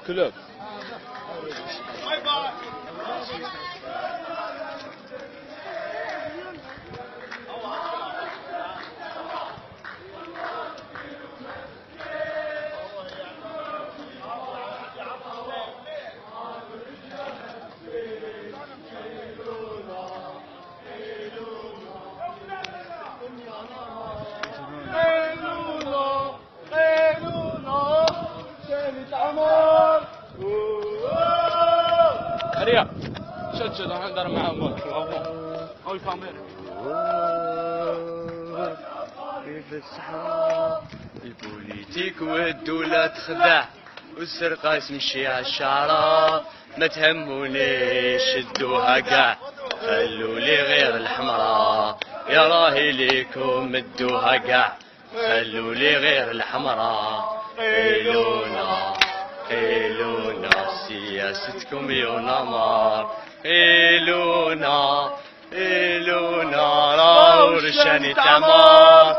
كلوب هريا شد هندر معهم او الكاميرا كيف الصحراء البوليتيك والدولة تخدع والسرقة تمشي عالشعراء ما تهمونيش شدوها قاع خلولي غير الحمراء يا راهي ليكم ادوها قاع خلولي غير الحمراء قيلونا قيلونا سياستكم يونمار قيلونا قيلونا راهو رشاني تعمار